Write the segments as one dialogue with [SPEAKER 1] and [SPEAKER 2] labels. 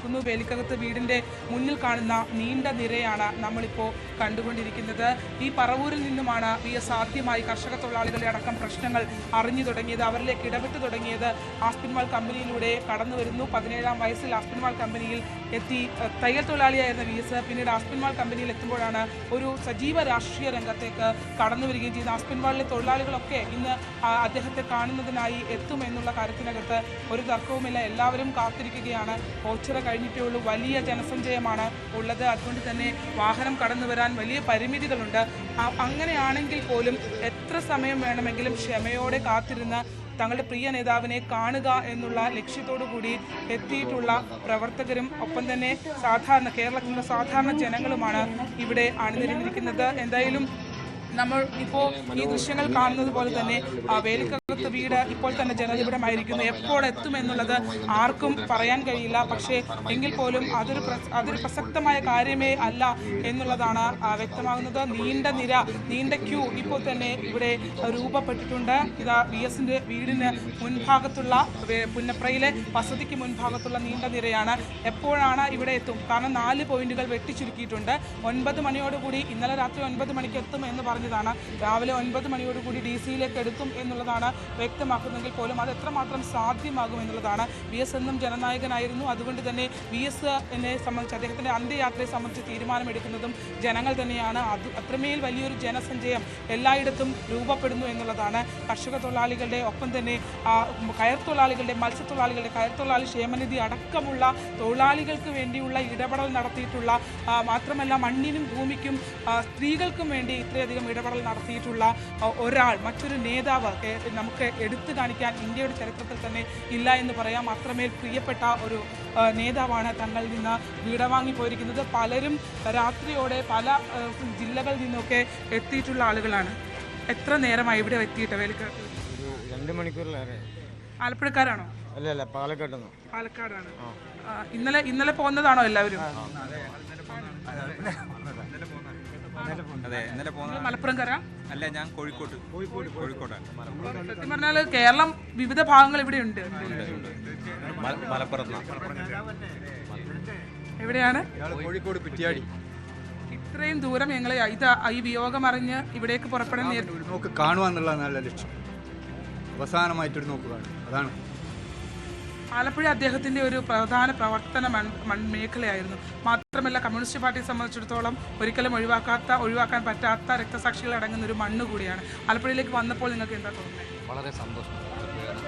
[SPEAKER 1] നിൽക്കുന്നു. വേലിക്കകത്ത് വീടിൻ്റെ മുന്നിൽ കാണുന്ന നീണ്ട നിരയാണ് നമ്മളിപ്പോൾ കണ്ടുകൊണ്ടിരിക്കുന്നത്. ഈ പറവൂരിൽ നിന്നുമാണ് VS ആദ്യമായി കർഷക തൊഴിലാളികളുടെ അടക്കം പ്രശ്നങ്ങൾ അറിഞ്ഞു തുടങ്ങിയത്, അവരിലേക്ക് ഇടപെട്ട് തുടങ്ങിയത്. ആസ്പിൻവാൾ കമ്പനിയിലൂടെ കടന്നു വരുന്നു. 17-ാം വയസ്സിൽ ആസ്പിൻവാൾ കമ്പനിയിൽ എത്തി തയ്യൽ തൊഴിലാളിയായിരുന്ന VS പിന്നീട് ആസ്പിൻവാൾ കമ്പനിയിൽ എത്തുമ്പോഴാണ് ഒരു സജീവ രാഷ്ട്രീയ രംഗത്തേക്ക് കടന്നു വരികയും ചെയ്യുന്നത്. ആസ്പിൻവാളിലെ തൊഴിലാളികളൊക്കെ ഇന്ന് അദ്ദേഹത്തെ കാണുന്നതിനായി എത്തുമെന്നുള്ള കാര്യത്തിനകത്ത് ഒരു തർക്കവുമില്ല. എല്ലാവരും കാത്തിരിക്കുകയാണ്. ഓച്ചിറ കഴിഞ്ഞിട്ടേ ഉള്ളൂ. വലിയ ജനസഞ്ചയമാണ് ഉള്ളത്. അതുകൊണ്ട് തന്നെ വാഹനം കടന്നു വരാൻ വലിയ പരിമിതികളുണ്ട്. അങ്ങനെയാണെങ്കിൽ പോലും എത്ര സമയം വേണമെങ്കിലും ക്ഷമയോടെ കാത്തിരുന്ന് തങ്ങളുടെ പ്രിയ നേതാവിനെ കാണുക എന്നുള്ള ലക്ഷ്യത്തോടു കൂടി എത്തിയിട്ടുള്ള പ്രവർത്തകരും ഒപ്പം തന്നെ കേരളത്തിലുള്ള സാധാരണ ജനങ്ങളുമാണ് ഇവിടെ അണിനിരന്നിരിക്കുന്നത്. എന്തായാലും നമ്മൾ ഇപ്പോൾ ഈ ദൃശ്യങ്ങൾ കാണുന്നത് പോലെ തന്നെ വേലിക്കകത്ത് വീട് ഇപ്പോൾ തന്നെ ജനനിബിഡമായിരിക്കുന്നു. എപ്പോൾ എത്തുമെന്നുള്ളത് ആർക്കും പറയാൻ കഴിയില്ല. പക്ഷേ എങ്കിൽ പോലും അതൊരു പ്രസക്തമായ കാര്യമേ അല്ല എന്നുള്ളതാണ് വ്യക്തമാകുന്നത്. നീണ്ട ക്യൂ ഇപ്പോൾ തന്നെ ഇവിടെ രൂപപ്പെട്ടിട്ടുണ്ട്. ഇതാ VSന്റെ വീടിന് മുൻഭാഗത്തുള്ള പുന്നപ്രയിലെ വസതിക്ക് മുൻഭാഗത്തുള്ള നീണ്ട നിരയാണ്. എപ്പോഴാണ് ഇവിടെ എത്തും? കാരണം 4 പോയിന്റുകൾ വെട്ടിച്ചുരുക്കിയിട്ടുണ്ട്. 9 മണിയോടുകൂടി ഇന്നലെ രാത്രി 9 മണിക്ക് എത്തും എന്ന് പറഞ്ഞതാണ്. രാവിലെ 9 മണിയോടുകൂടി DC-യിലേക്ക് എടുക്കും എന്നുള്ളതാണ് വ്യക്തമാക്കുന്നതെങ്കിൽ പോലും അത് എത്രമാത്രം സാധ്യമാകും എന്നുള്ളതാണ്. VS എന്നും ജനനായകനായിരുന്നു. അതുകൊണ്ട് തന്നെ VS-നെ സംബന്ധിച്ച് അദ്ദേഹത്തിൻ്റെ അന്ത്യയാത്രയെ സംബന്ധിച്ച് തീരുമാനമെടുക്കുന്നതും ജനങ്ങൾ തന്നെയാണ്. അത്രമേൽ വലിയൊരു ജനസഞ്ചയം എല്ലായിടത്തും രൂപപ്പെടുന്നു എന്നുള്ളതാണ്. കർഷക തൊഴിലാളികളുടെ ഒപ്പം തന്നെ കയർ തൊഴിലാളികളുടെ, മത്സ്യത്തൊഴിലാളികളുടെ, കയർ തൊഴിലാളി ക്ഷേമനിധി അടക്കമുള്ള തൊഴിലാളികൾക്ക് വേണ്ടിയുള്ള ഇടപെടൽ നടത്തിയിട്ടുള്ള, മാത്രമല്ല മണ്ണിനും ഭൂമിക്കും സ്ത്രീകൾക്കും വേണ്ടി ഇത്രയധികം ഇടപെടൽ നടത്തിയിട്ടുള്ള മറ്റൊരു നേതാവ് നമുക്ക് എടുത്തു കാണിക്കാൻ ഇന്ത്യയുടെ ചരിത്രത്തിൽ തന്നെ ഇല്ല എന്ന് പറയാം. അത്രമേൽ പ്രിയപ്പെട്ട ഒരു നേതാവാണ് തങ്ങളിൽ നിന്ന് വിടവാങ്ങി പോയിരിക്കുന്നത്. പലരും രാത്രിയോടെ പല ജില്ലകളിൽ നിന്നൊക്കെ എത്തിയിട്ടുള്ള ആളുകളാണ്. എത്ര നേരമായി ഇവിടെ എത്തിയിട്ട്? വേലിക്കകത്ത്
[SPEAKER 2] 2 മണിക്കൂറിലേറെ.
[SPEAKER 1] ആലപ്പുഴക്കാരാണോ?
[SPEAKER 2] അല്ല,
[SPEAKER 1] പാലക്കാടാണ്. ഇന്നലെ പോകുന്നതാണോ എല്ലാവരും? മലപ്പുറംകാരാ?
[SPEAKER 3] അല്ല, ഞാൻ കോഴിക്കോടാണ്.
[SPEAKER 1] സത്യം പറഞ്ഞാൽ കേരളം വിവിധ ഭാഗങ്ങൾ ഇവിടെ ഉണ്ട്.
[SPEAKER 3] മലപ്പുറത്ത്.
[SPEAKER 1] എവിടെയാണ്?
[SPEAKER 3] കോഴിക്കോട് കുറ്റിയാടി.
[SPEAKER 1] ഇത്രയും ദൂരം ഞങ്ങൾ ഈ വിയോഗം അറിഞ്ഞ് ഇവിടേക്ക് പുറപ്പെടാൻ
[SPEAKER 3] നോക്ക് കാണുക എന്നുള്ള നല്ല ലക്ഷ്യം. അവസാനമായിട്ടൊരു നോക്ക് കാണുക, അതാണ്.
[SPEAKER 1] ആലപ്പുഴ അദ്ദേഹത്തിൻ്റെ ഒരു പ്രധാന പ്രവർത്തന മേഖലയായിരുന്നു. മാത്രമല്ല കമ്മ്യൂണിസ്റ്റ് പാർട്ടിയെ സംബന്ധിച്ചിടത്തോളം ഒരിക്കലും ഒഴിവാക്കാൻ പറ്റാത്ത രക്തസാക്ഷികൾ അടങ്ങുന്ന ഒരു മണ്ണ് കൂടിയാണ്. ആലപ്പുഴയിലേക്ക് വന്നപ്പോൾ നിങ്ങൾക്ക് എന്താ തോന്നുന്നത്?
[SPEAKER 4] വളരെ സന്തോഷം.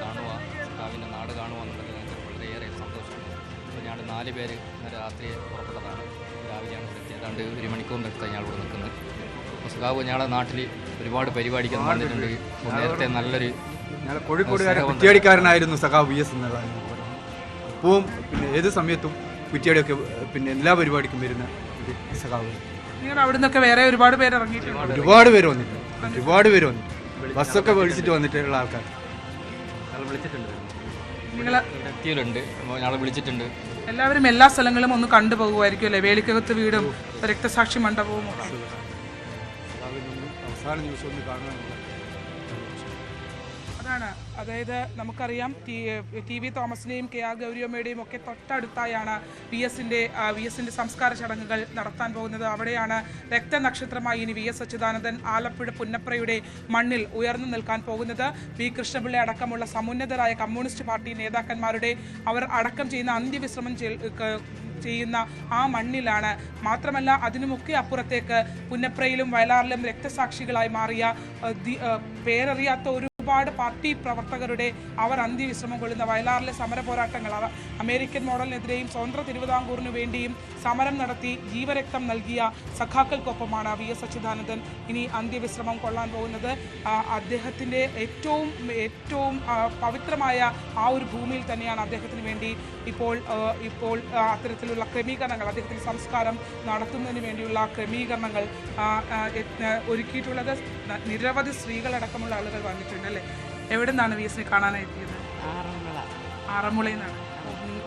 [SPEAKER 4] കാണുക, സഖാവിൻ്റെ നാട് കാണുക എന്നുള്ളത് ഞങ്ങൾക്ക് വളരെയേറെ സന്തോഷമുണ്ട്. അപ്പോൾ ഞങ്ങൾ 4 പേര് ഇന്നലെ രാത്രി പുറപ്പെട്ടതാണ്. രാവിലെയാണ് ഇവിടെ എത്തിയത്. ഏതാണ്ട് 1 മണിക്കൂറിൻ്റെ അടുത്ത് ഞങ്ങൾ ഇവിടെ നിൽക്കുന്നത്. അപ്പോൾ സഖാവ് ഞങ്ങളുടെ നാട്ടിൽ ഒരുപാട് പരിപാടിക്ക് വന്നിട്ടുണ്ട്. നേരത്തെ നല്ലൊരു
[SPEAKER 3] കുറ്റിയാടിക്കാരനായിരുന്നു സഖാവ് VS എന്നുള്ളതാണ്. ഇപ്പവും പിന്നെ ഏത് സമയത്തും കുറ്റിയാടിയൊക്കെ പിന്നെ എല്ലാ പരിപാടിക്കും വരുന്ന ഒരു സഖാവ്.
[SPEAKER 1] നിങ്ങൾ അവിടെ നിന്നൊക്കെ വേറെ ഒരുപാട് പേര് ഇറങ്ങിയിട്ടുണ്ട്.
[SPEAKER 3] ഒരുപാട് പേര് വന്നിട്ടുണ്ട്. ബസ്സൊക്കെ വിളിച്ചിട്ട് വന്നിട്ടുള്ള ആൾക്കാർ
[SPEAKER 4] എത്തിയിട്ടുണ്ട്. ഞങ്ങളെ വിളിച്ചിട്ടുണ്ട്.
[SPEAKER 1] എല്ലാവരും എല്ലാ സ്ഥലങ്ങളും ഒന്ന് കണ്ടുപോകുമായിരിക്കും അല്ലേ? വേലിക്കകത്ത് വീടും രക്തസാക്ഷി മണ്ഡപവും
[SPEAKER 3] അവസാന ദിവസം ഒന്ന് കാണുക.
[SPEAKER 1] അതാണ്. അതായത് നമുക്കറിയാം TV തോമസിൻ്റെയും KR ഗൗരിയമ്മയുടെയും ഒക്കെ തൊട്ടടുത്തായാണ് VSന്റെ സംസ്കാര ചടങ്ങുകൾ നടത്താൻ പോകുന്നത്. അവിടെയാണ് രക്തനക്ഷത്രമായി ഇനി VS അച്യുതാനന്ദൻ ആലപ്പുഴ പുന്നപ്രയുടെ മണ്ണിൽ ഉയർന്നു നിൽക്കാൻ പോകുന്നത്. P. കൃഷ്ണപിള്ള അടക്കമുള്ള സമുന്നതരായ കമ്മ്യൂണിസ്റ്റ് പാർട്ടി നേതാക്കന്മാരുടെ അവർ അടക്കം ചെയ്യുന്ന അന്ത്യവിശ്രമം ചെയ്യുന്ന ആ മണ്ണിലാണ്. മാത്രമല്ല അതിനുമൊക്കെ അപ്പുറത്തേക്ക് പുന്നപ്രയിലും വയലാറിലും രക്തസാക്ഷികളായി മാറിയ പേരറിയാത്ത ഒരുപാട് പാർട്ടി പ്രവർത്തകരുടെ അവർ അന്ത്യവിശ്രമം കൊള്ളുന്ന വയലാറിലെ സമര പോരാട്ടങ്ങൾ, അമേരിക്കൻ മോഡലിനെതിരെയും സ്വതന്ത്ര തിരുവിതാംകൂറിനു വേണ്ടിയും സമരം നടത്തി ജീവരക്തം നൽകിയ സഖാക്കൾക്കൊപ്പമാണ് VS അച്യുതാനന്ദൻ ഇനി അന്ത്യവിശ്രമം കൊള്ളാൻ പോകുന്നത്. അദ്ദേഹത്തിൻ്റെ ഏറ്റവും പവിത്രമായ ആ ഒരു ഭൂമിയിൽ തന്നെയാണ് അദ്ദേഹത്തിന് വേണ്ടി ഇപ്പോൾ അത്തരത്തിലുള്ള ക്രമീകരണങ്ങൾ, അദ്ദേഹത്തിൻ്റെ സംസ്കാരം നടത്തുന്നതിന് വേണ്ടിയുള്ള ക്രമീകരണങ്ങൾ ഒരുക്കിയിട്ടുള്ളത്. നിരവധി സ്ത്രീകളടക്കമുള്ള ആളുകൾ വന്നിട്ടുണ്ട് അല്ലേ? എവിടെ നിന്നാണ് VSനെ കാണാനെത്തിയത്? ആറന്മുളയിൽ നിന്നാണ്.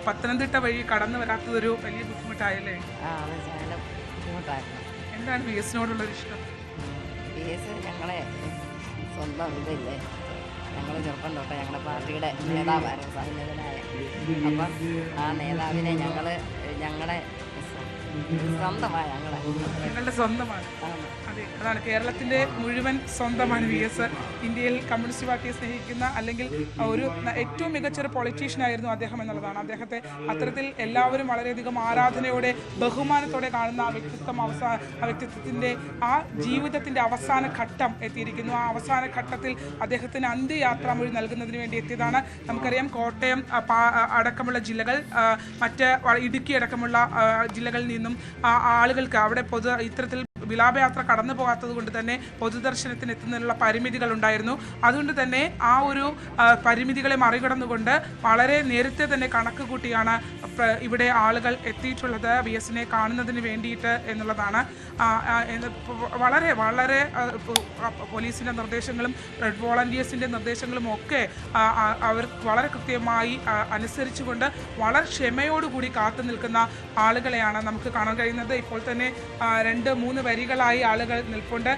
[SPEAKER 1] പത്തനംതിട്ട വഴി കടന്നു വരാത്തതൊരു വലിയ ബുദ്ധിമുട്ടായല്ലേ? എന്താണ് VSനോടുള്ളൊരു ഇഷ്ടം?
[SPEAKER 5] ഞങ്ങളെ സ്വന്തം ഇതല്ലേ, ഞങ്ങൾ ചെറുപ്പം തൊട്ട് ഞങ്ങളുടെ പാർട്ടിയുടെ നേതാവായിരുന്നു സഹനേതനായ. അപ്പം ആ നേതാവിനെ ഞങ്ങളുടെ സ്വന്തമാണ്.
[SPEAKER 1] ഞങ്ങളുടെ സ്വന്തമാണ്. അതെ, അതാണ് കേരളത്തിൻ്റെ മുഴുവൻ സ്വന്തമാണ് VS. ഇന്ത്യയിൽ കമ്മ്യൂണിസ്റ്റ് പാർട്ടിയെ സ്നേഹിക്കുന്ന അല്ലെങ്കിൽ ഒരു ഏറ്റവും മികച്ചൊരു പൊളിറ്റീഷ്യനായിരുന്നു അദ്ദേഹം എന്നുള്ളതാണ്. അദ്ദേഹത്തെ അത്തരത്തിൽ എല്ലാവരും വളരെയധികം ആരാധനയോടെ ബഹുമാനത്തോടെ കാണുന്ന ആ വ്യക്തിത്വത്തിൻ്റെ ആ ജീവിതത്തിൻ്റെ അവസാന ഘട്ടം എത്തിയിരിക്കുന്നു. ആ അവസാന ഘട്ടത്തിൽ അദ്ദേഹത്തിന് അന്ത്യയാത്രാമൊഴി നൽകുന്നതിന് വേണ്ടി എത്തിയതാണ്. നമുക്കറിയാം കോട്ടയം അടക്കമുള്ള ജില്ലകൾ, മറ്റ് ഇടുക്കി അടക്കമുള്ള ജില്ലകളിൽ നിന്നും ആളുകൾക്ക് അവിടെ ഇത്തരത്തിൽ വിലാപയാത്ര കടന്നു പോകാത്തത് കൊണ്ട് തന്നെ പൊതുദർശനത്തിന് എത്തുന്നതിനുള്ള പരിമിതികൾ ഉണ്ടായിരുന്നു. അതുകൊണ്ട് തന്നെ ആ ഒരു പരിമിതികളെ മറികടന്നുകൊണ്ട് വളരെ നേരത്തെ തന്നെ കണക്ക് കൂട്ടിയാണ് ഇവിടെ ആളുകൾ എത്തിയിട്ടുള്ളത് VSനെ കാണുന്നതിന് വേണ്ടിയിട്ട് എന്നുള്ളതാണ്. വളരെ വളരെ പോലീസിൻ്റെ നിർദ്ദേശങ്ങളും റെഡ് വോളണ്ടിയേഴ്സിൻ്റെ നിർദ്ദേശങ്ങളും ഒക്കെ അവർ വളരെ കൃത്യമായി അനുസരിച്ചുകൊണ്ട് വളരെ ക്ഷമയോടുകൂടി കാത്തു നിൽക്കുന്ന ആളുകളെയാണ് നമുക്ക് കാണാൻ കഴിയുന്നത്. ഇപ്പോൾ തന്നെ 2-3 വരികളായി ആളുകൾ നിൽപ്പുണ്ട്.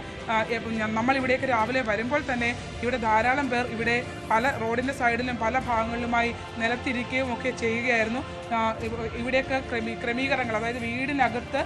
[SPEAKER 1] നമ്മളിവിടേക്ക് രാവിലെ വരുമ്പോൾ തന്നെ ഇവിടെ ധാരാളം പേർ ഇവിടെ പല റോഡിൻ്റെ സൈഡിലും പല ഭാഗങ്ങളിലുമായി നിലത്തിരിക്കുകയും ഒക്കെ ചെയ്യുകയായിരുന്നു. ഇവിടെയൊക്കെ ക്രമീകരണങ്ങൾ, അതായത് വീടിനകത്ത്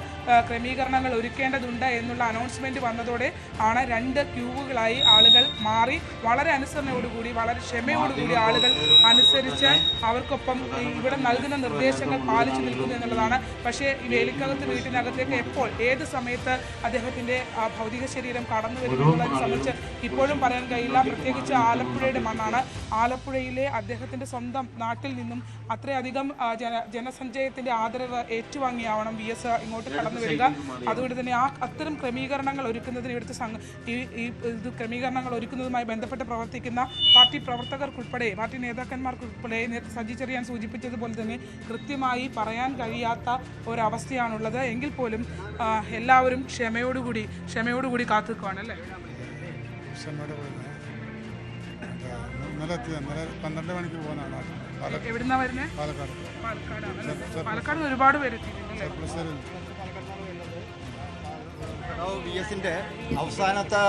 [SPEAKER 1] ക്രമീകരണങ്ങൾ ഒരുക്കേണ്ടതുണ്ട് എന്നുള്ള അനൗൺസ്മെൻറ്റ് വന്നതോടെ ആണ് 2 ക്യൂവുകളായി ആളുകൾ മാറി വളരെ അനുസരണയോടുകൂടി വളരെ ക്ഷമയോടുകൂടി ആളുകൾ അനുസരിച്ച് അവർക്കൊപ്പം ഇവിടെ നൽകുന്ന നിർദ്ദേശങ്ങൾ പാലിച്ചു നിൽക്കുന്നു എന്നുള്ളതാണ്. പക്ഷേ ഈ വേലിക്കകത്ത് വീട്ടിനകത്തേക്ക് എപ്പോൾ ഏത് സമയത്ത് അദ്ദേഹത്തിൻ്റെ ഭൗതിക ശരീരം കടന്നു വരുമെന്നുള്ളതിനെ സംബന്ധിച്ച് ഇപ്പോഴും പറയാൻ കഴിയില്ല. പ്രത്യേകിച്ച് ആലപ്പുഴയുടെ മണ്ണാണ്. ആലപ്പുഴയിലെ അദ്ദേഹത്തിൻ്റെ സ്വന്തം നാട്ടിൽ നിന്നും അത്രയധികം ജനസഞ്ചയത്തിൻ്റെ ആദരവ് ഏറ്റുവാങ്ങിയാവണം VS ഇങ്ങോട്ട് കടന്നു വരിക. അതുകൊണ്ട് തന്നെ അത്തരം ക്രമീകരണങ്ങൾ ഒരുക്കുന്നതിന് ഇവിടുത്തെ ക്രമീകരണങ്ങൾ ഒരുക്കുന്നതുമായി ബന്ധപ്പെട്ട് പ്രവർത്തിക്കുന്ന പാർട്ടി പ്രവർത്തകർക്കുൾപ്പെടെ പാർട്ടി നേതാക്കന്മാർക്കുൾപ്പെടെ സജി ചെറിയാൻ സൂചിപ്പിച്ചതുപോലെ തന്നെ കൃത്യമായി പറയാൻ കഴിയാത്ത ഒരവസ്ഥയാണുള്ളത്. എങ്കിൽ പോലും എല്ലാവരും ക്ഷമയോടുകൂടി കാത്തു നിൽക്കുകയാണ് അല്ലേ?
[SPEAKER 6] ഇന്നലെ 12 മണിക്ക് പോകുന്നതാണ്.
[SPEAKER 1] എവിടുന്നാ വരുന്നത്? പാലക്കാട് ഒരുപാട് പേര്
[SPEAKER 7] VSന്റെ അവസാനത്തെ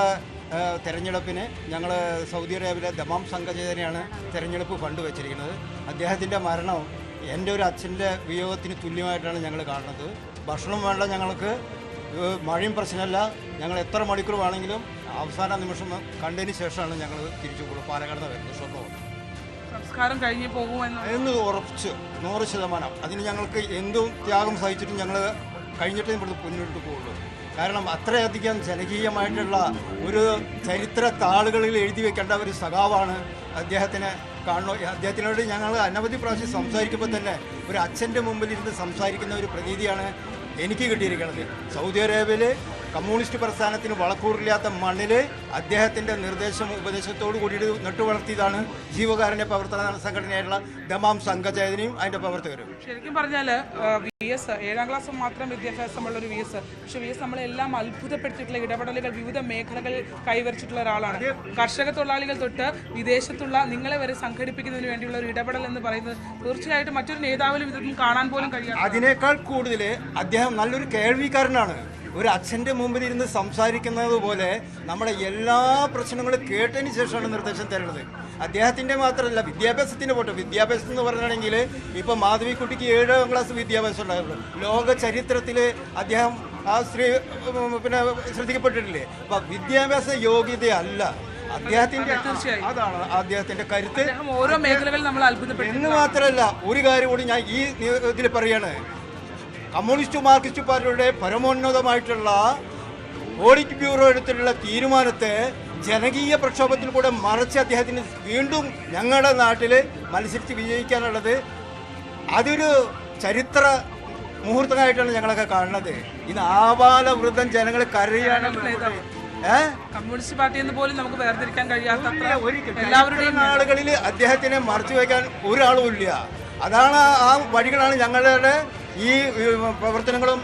[SPEAKER 7] തെരഞ്ഞെടുപ്പിന് ഞങ്ങൾ സൗദി അറേബ്യയിലെ ദമാം സംഘചേതനയാണ് തെരഞ്ഞെടുപ്പ് ഫണ്ട് വെച്ചിരിക്കുന്നത്. അദ്ദേഹത്തിൻ്റെ മരണം എൻ്റെ ഒരു അച്ഛൻ്റെ വിയോഗത്തിന് തുല്യമായിട്ടാണ് ഞങ്ങൾ കാണുന്നത്. ഭക്ഷണം വേണ്ട, ഞങ്ങൾക്ക് മഴയും പ്രശ്നമല്ല. ഞങ്ങൾ എത്ര മണിക്കൂർ വേണമെങ്കിലും അവസാന നിമിഷം കണ്ടതിന് ശേഷമാണ് ഞങ്ങൾ തിരിച്ചു പാലക്കാട് നിന്ന് വരുന്നത്. ഷൊർണൂർ
[SPEAKER 1] സംസ്കാരം കഴിഞ്ഞ് പോകുമെന്ന്
[SPEAKER 7] ഉറപ്പിച്ച് 100%. അതിന് ഞങ്ങൾക്ക് എന്തും ത്യാഗം സഹിച്ചിട്ടും ഞങ്ങൾ കഴിഞ്ഞിട്ടേ ഇവിടുന്ന് മുന്നോട്ട് പോകുള്ളൂ. കാരണം അത്രയധികം ജനകീയമായിട്ടുള്ള ഒരു ചരിത്ര താളുകളിൽ എഴുതി വെക്കേണ്ട ഒരു സഖാവാണ്. അദ്ദേഹത്തിനെ അദ്ദേഹത്തിനോട് ഞങ്ങൾ അനവധി പ്രാവശ്യം സംസാരിക്കുമ്പോൾ തന്നെ ഒരു അച്ഛൻ്റെ മുമ്പിൽ ഇരുന്ന് സംസാരിക്കുന്ന ഒരു പ്രതീതിയാണ് എനിക്ക് കിട്ടിയിരിക്കുന്നത്. സൗദി അറേബ്യയിൽ കമ്മ്യൂണിസ്റ്റ് പ്രസ്ഥാനത്തിന് വളക്കൂറില്ലാത്ത മണ്ണിൽ അദ്ദേഹത്തിൻ്റെ ഉപദേശത്തോടു കൂടിയിട്ട് നട്ടുവളർത്തിയതാണ് ജീവകാരുണ്യ പ്രവർത്തന സംഘടനയായിട്ടുള്ള ദമാം സംഘചേതനയും അതിൻ്റെ പ്രവർത്തകരും.
[SPEAKER 1] ശരിക്കും പറഞ്ഞാൽ VS 7ാം ക്ലാസ് മാത്രം വിദ്യാഭ്യാസമുള്ള ഒരു VS, പക്ഷെ VS നമ്മളെല്ലാം അത്ഭുതപ്പെടുത്തിയിട്ടുള്ള ഇടപെടലുകൾ വിവിധ മേഖലകളിൽ കൈവരിച്ചിട്ടുള്ള ഒരാളാണ്. കർഷക തൊഴിലാളികൾ തൊട്ട് വിദേശത്തുള്ള നിങ്ങളെ വരെ സംഘടിപ്പിക്കുന്നതിന് വേണ്ടിയുള്ള ഒരു ഇടപെടൽ എന്ന് പറയുന്നത് തീർച്ചയായിട്ടും മറ്റൊരു നേതാവിലും ഇതൊന്നും കാണാൻ പോലും കഴിയാം.
[SPEAKER 7] അതിനേക്കാൾ കൂടുതൽ അദ്ദേഹം നല്ലൊരു കേൾവിക്കാരനാണ്. ഒരു അച്ഛൻ്റെ മുമ്പിൽ ഇരുന്ന് സംസാരിക്കുന്നത് പോലെ നമ്മുടെ എല്ലാ പ്രശ്നങ്ങളും കേട്ടതിന് ശേഷമാണ് നിർദ്ദേശം തരുന്നത്. അദ്ദേഹത്തിൻ്റെ മാത്രമല്ല, വിദ്യാഭ്യാസത്തിൻ്റെ പോട്ടെ. വിദ്യാഭ്യാസം എന്ന് പറഞ്ഞിട്ടുണ്ടെങ്കിൽ ഇപ്പോൾ മാധവിക്കുട്ടിക്ക് 7ാം ക്ലാസ് വിദ്യാഭ്യാസം ഉണ്ടായിരുന്നു. ലോക ചരിത്രത്തിൽ അദ്ദേഹം ആ ശ്രദ്ധിക്കപ്പെട്ടിട്ടില്ലേ? അപ്പം വിദ്യാഭ്യാസ യോഗ്യതയല്ല അദ്ദേഹത്തിൻ്റെ, അതാണ് അദ്ദേഹത്തിൻ്റെ കരുത്ത്.
[SPEAKER 1] ഓരോ മേഖലകളിൽ നമ്മൾ അത്ഭുതപ്പെട്ടു
[SPEAKER 7] എന്ന് മാത്രമല്ല, ഒരു കാര്യം കൂടി ഞാൻ ഈ ഇതിൽ പറയാണ്. കമ്മ്യൂണിസ്റ്റ് മാർക്സിസ്റ്റ് പാർട്ടിയുടെ പരമോന്നതമായിട്ടുള്ള ഓഡിറ്റ് ബ്യൂറോ എടുത്തിട്ടുള്ള തീരുമാനത്തെ ജനകീയ പ്രക്ഷോഭത്തിൽ കൂടെ മറച്ച് അദ്ദേഹത്തിന് വീണ്ടും ഞങ്ങളുടെ നാട്ടിൽ മത്സരിച്ച് വിജയിക്കാനുള്ളത് അതൊരു ചരിത്ര മുഹൂർത്തമായിട്ടാണ് ഞങ്ങളൊക്കെ കാണുന്നത്. ഇത് ആബാലവൃദ്ധം ജനങ്ങൾ കരയാണ്.
[SPEAKER 1] കമ്മ്യൂണിസ്റ്റ് പാർട്ടി എന്ന് പോലും നമുക്ക് വേർതിരിക്കാൻ കഴിയാത്ത
[SPEAKER 7] എല്ലാവരുടെയും ആളുകളിൽ അദ്ദേഹത്തിനെ മറച്ചു വയ്ക്കാൻ ഒരാളും ഇല്ല. അതാണ് ആ വഴികളാണ് ഞങ്ങളുടെ ഈ പ്രവർത്തനങ്ങളും.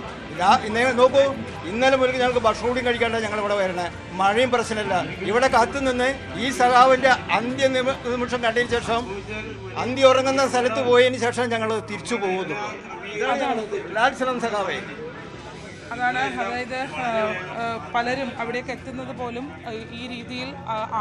[SPEAKER 7] നോക്കൂ, ഇന്നലെ മുതൽ ഞങ്ങൾക്ക് ഭക്ഷണം കൂടി കഴിക്കാണ്ടാണ് ഞങ്ങളിവിടെ വരണേ. മഴയും പ്രശ്നമില്ല. ഇവിടെ കാത്തുനിന്ന് ഈ സഖാവിൻ്റെ അന്ത്യ നിമിഷം കണ്ടതിന് ശേഷം അന്ത്യ ഉറങ്ങുന്ന സ്ഥലത്ത് പോയതിന് ശേഷം ഞങ്ങൾ തിരിച്ചു പോകുന്നു. ലാൽ സലാം സഖാവേ.
[SPEAKER 1] അതാണ്, അതായത് പലരും അവിടേക്ക് എത്തുന്നത് പോലും ഈ രീതിയിൽ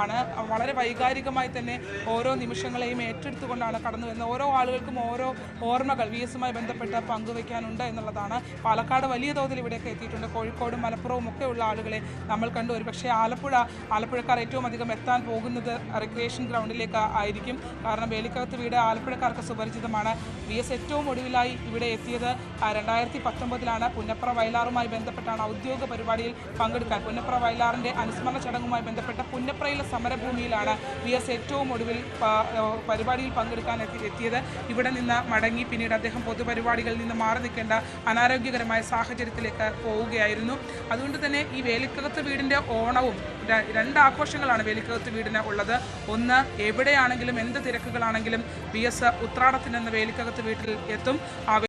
[SPEAKER 1] ആണ്. വളരെ വൈകാരികമായി തന്നെ ഓരോ നിമിഷങ്ങളെയും ഏറ്റെടുത്തുകൊണ്ടാണ് കടന്നു വരുന്നത്. ഓരോ ആളുകൾക്കും ഓരോ ഓർമ്മകൾ VS-മായി ബന്ധപ്പെട്ട് പങ്കുവയ്ക്കാനുണ്ട് എന്നുള്ളതാണ്. പാലക്കാട് വലിയ തോതിൽ ഇവിടേക്ക് എത്തിയിട്ടുണ്ട്. കോഴിക്കോടും മലപ്പുറവും ഒക്കെ ഉള്ള ആളുകളെ നമ്മൾ കണ്ടു. ഒരു പക്ഷേ ആലപ്പുഴക്കാർ ഏറ്റവും അധികം എത്താൻ പോകുന്നത് റിക്രിയേഷൻ ഗ്രൗണ്ടിലേക്ക് ആയിരിക്കും. കാരണം വേലിക്കകത്ത് വീട് ആലപ്പുഴക്കാർക്ക് സുപരിചിതമാണ്. VS ഏറ്റവും ഒടുവിലായി ഇവിടെ എത്തിയത് 2019 പുന്നപ്ര വയലാറുമായി ബന്ധപ്പെട്ടാണ് ഔദ്യോഗിക പരിപാടിയിൽ പങ്കെടുക്കാൻ. പുന്നപ്ര വയലാറിൻ്റെ അനുസ്മരണ ചടങ്ങുമായി ബന്ധപ്പെട്ട പുന്നപ്രയിലെ സമരഭൂമിയിലാണ് VS ഏറ്റവും ഒടുവിൽ പരിപാടിയിൽ പങ്കെടുക്കാൻ എത്തിയത്. ഇവിടെ നിന്ന് മടങ്ങി പിന്നീട് അദ്ദേഹം പൊതുപരിപാടികളിൽ നിന്ന് മാറി നിൽക്കേണ്ട അനാരോഗ്യകരമായ സാഹചര്യത്തിലേക്ക് പോവുകയായിരുന്നു. അതുകൊണ്ട് തന്നെ ഈ വേലിക്കകത്ത് വീടിൻ്റെ ഓണവും 2 ആഘോഷങ്ങളാണ് വേലിക്കകത്ത് വീടിന് ഉള്ളത്. ഒന്ന്, എവിടെയാണെങ്കിലും എന്ത് തിരക്കുകളാണെങ്കിലും VS ഉത്രാടത്തിനെന്ന് വേലിക്കകത്ത് വീട്ടിൽ എത്തും.